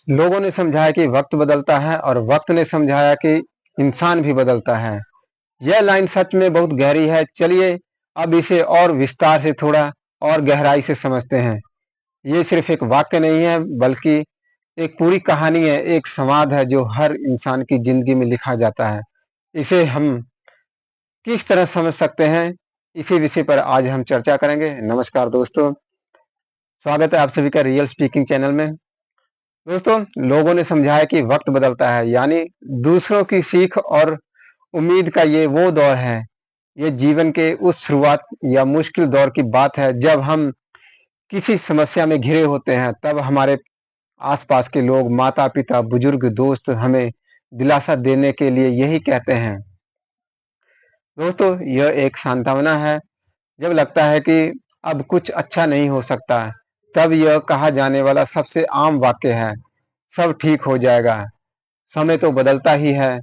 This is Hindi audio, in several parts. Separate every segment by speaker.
Speaker 1: लोगों ने समझाया कि वक्त बदलता है और वक्त ने समझाया कि इंसान भी बदलता है। यह लाइन सच में बहुत गहरी है। चलिए अब इसे और विस्तार से थोड़ा और गहराई से समझते हैं। ये सिर्फ एक वाक्य नहीं है बल्कि एक पूरी कहानी है, एक संवाद है जो हर इंसान की जिंदगी में लिखा जाता है। इसे हम किस तरह समझ सकते हैं, इसी विषय पर आज हम चर्चा करेंगे। नमस्कार दोस्तों, स्वागत है आप सभी का रियल स्पीकिंग चैनल में। दोस्तों, लोगों ने समझाया कि वक्त बदलता है, यानी दूसरों की सीख और उम्मीद का ये वो दौर है। ये जीवन के उस शुरुआत या मुश्किल दौर की बात है जब हम किसी समस्या में घिरे होते हैं। तब हमारे आसपास के लोग, माता पिता, बुजुर्ग, दोस्त हमें दिलासा देने के लिए यही कहते हैं। दोस्तों, यह एक सांत्वना है। जब लगता है कि अब कुछ अच्छा नहीं हो सकता, तब यह कहा जाने वाला सबसे आम वाक्य है, सब ठीक हो जाएगा, समय तो बदलता ही है।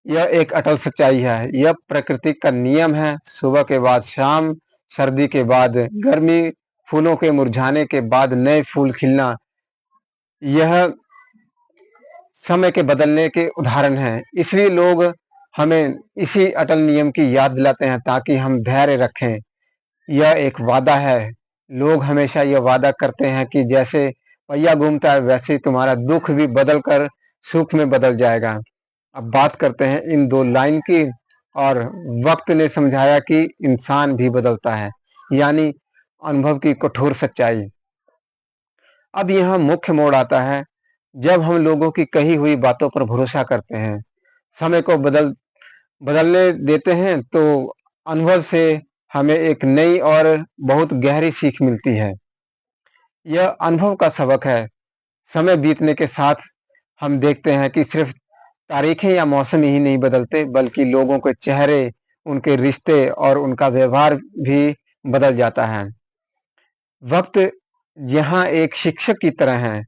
Speaker 1: यह एक अटल सच्चाई है। यह प्रकृति का नियम है। सुबह के बाद शाम, सर्दी के बाद गर्मी, फूलों के मुरझाने के बाद नए फूल खिलना, यह समय के बदलने के उदाहरण हैं। इसलिए लोग हमें इसी अटल नियम की याद दिलाते हैं ताकि हम धैर्य रखें। यह एक वादा है। लोग हमेशा यह वादा करते हैं कि जैसे पहिया घूमता है वैसे ही तुम्हारा दुख भी बदल कर सुख में बदल जाएगा। अब बात करते हैं इन दो लाइन की। और वक्त ने समझाया कि इंसान भी बदलता है, यानी अनुभव की कठोर सच्चाई। अब यहाँ मुख्य मोड़ आता है जब हम लोगों की कही हुई बातों पर भरोसा करते हैं, समय को बदलने देते हैं, तो अनुभव से हमें एक नई और बहुत गहरी सीख मिलती है। यह अनुभव का सबक है। समय बीतने के साथ हम देखते हैं कि सिर्फ तारीखें या मौसम ही नहीं बदलते, बल्कि लोगों के चेहरे, उनके रिश्ते और उनका व्यवहार भी बदल जाता है। वक्त यहाँ एक शिक्षक की तरह है।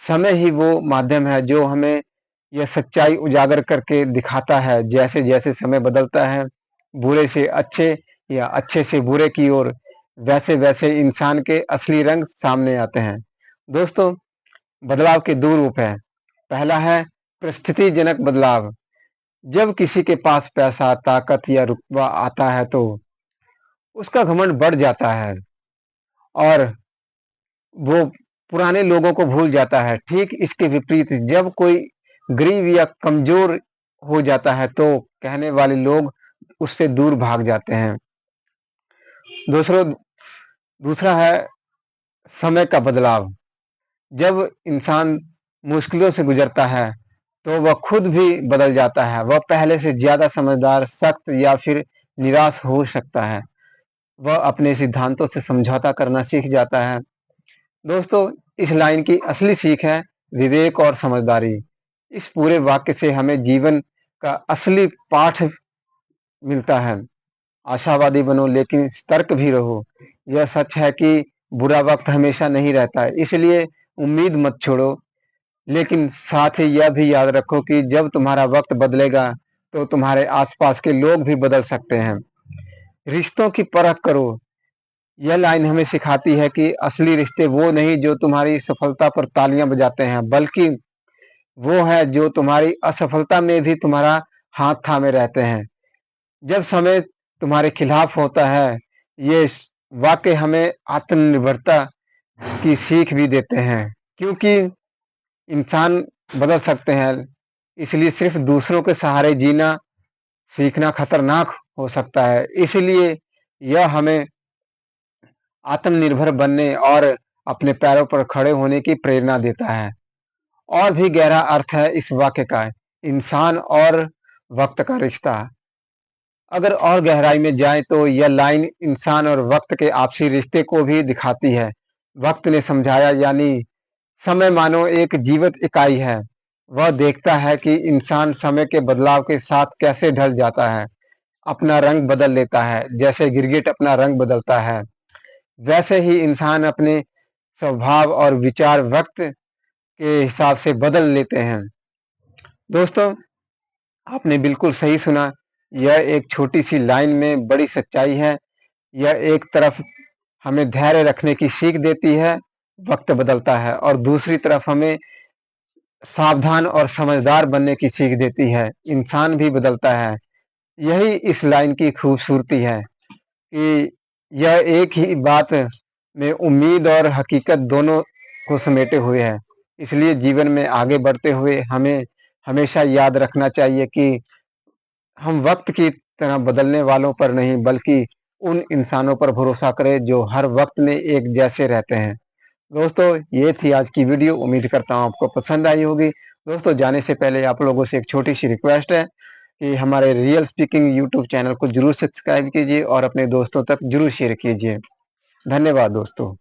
Speaker 1: समय ही वो माध्यम है जो हमें यह सच्चाई उजागर करके दिखाता है। जैसे जैसे समय बदलता है, बुरे से अच्छे या अच्छे से बुरे की ओर, वैसे वैसे इंसान के असली रंग सामने आते हैं। दोस्तों, बदलाव के दो रूप हैं। पहला है परिस्थितिजनक बदलाव। जब किसी के पास पैसा, ताकत या रुतबा आता है तो उसका घमंड बढ़ जाता है और वो पुराने लोगों को भूल जाता है। ठीक इसके विपरीत जब कोई गरीब या कमजोर हो जाता है तो कहने वाले लोग उससे दूर भाग जाते हैं। दूसरों दूसरा है समय का बदलाव। जब इंसान मुश्किलों से गुजरता है तो वह खुद भी बदल जाता है। वह पहले से ज्यादा समझदार, सख्त या फिर निराश हो सकता है। वह अपने सिद्धांतों से समझौता करना सीख जाता है। दोस्तों, इस लाइन की असली सीख है विवेक और समझदारी। इस पूरे वाक्य से हमें जीवन का असली पाठ मिलता है। आशावादी बनो लेकिन सतर्क भी रहो। यह सच है कि बुरा वक्त हमेशा नहीं रहता है, इसलिए उम्मीद मत छोड़ो। लेकिन साथ ही यह भी याद रखो कि जब तुम्हारा वक्त बदलेगा तो तुम्हारे आसपास के लोग भी बदल सकते हैं। रिश्तों की परख करो। यह लाइन हमें सिखाती है कि असली रिश्ते वो नहीं जो तुम्हारी सफलता पर तालियां बजाते हैं, बल्कि वो है जो तुम्हारी असफलता में भी तुम्हारा हाथ थामे रहते हैं। जब समय तुम्हारे खिलाफ होता है, ये वाक्य हमें आत्मनिर्भरता की सीख भी देते हैं, क्योंकि इंसान बदल सकते हैं। इसलिए सिर्फ दूसरों के सहारे जीना सीखना खतरनाक हो सकता है। इसलिए यह हमें आत्मनिर्भर बनने और अपने पैरों पर खड़े होने की प्रेरणा देता है। और भी गहरा अर्थ है इस वाक्य का, इंसान और वक्त का रिश्ता। अगर और गहराई में जाए तो यह लाइन इंसान और वक्त के आपसी रिश्ते को भी दिखाती है। वक्त ने समझाया, यानी समय मानो एक जीवित इकाई है। वह देखता है कि इंसान समय के बदलाव के साथ कैसे ढल जाता है, अपना रंग बदल लेता है। जैसे गिरगिट अपना रंग बदलता है, वैसे ही इंसान अपने स्वभाव और विचार वक्त के हिसाब से बदल लेते हैं। दोस्तों, आपने बिल्कुल सही सुना। यह एक छोटी सी लाइन में बड़ी सच्चाई है। यह एक तरफ हमें धैर्य रखने की सीख देती है, वक्त बदलता है, और दूसरी तरफ हमें सावधान और समझदार बनने की सीख देती है। इंसान भी बदलता है। यही इस लाइन की खूबसूरती है कि यह एक ही बात में उम्मीद और हकीकत दोनों को समेटे हुए है। इसलिए जीवन में आगे बढ़ते हुए हमें हमेशा याद रखना चाहिए कि हम वक्त की तरह बदलने वालों पर नहीं बल्कि उन इंसानों पर भरोसा करें जो हर वक्त में एक जैसे रहते हैं। दोस्तों, ये थी आज की वीडियो। उम्मीद करता हूँ आपको पसंद आई होगी। दोस्तों, जाने से पहले आप लोगों से एक छोटी सी रिक्वेस्ट है कि हमारे रियल स्पीकिंग यूट्यूब चैनल को जरूर सब्सक्राइब कीजिए और अपने दोस्तों तक जरूर शेयर कीजिए। धन्यवाद दोस्तों।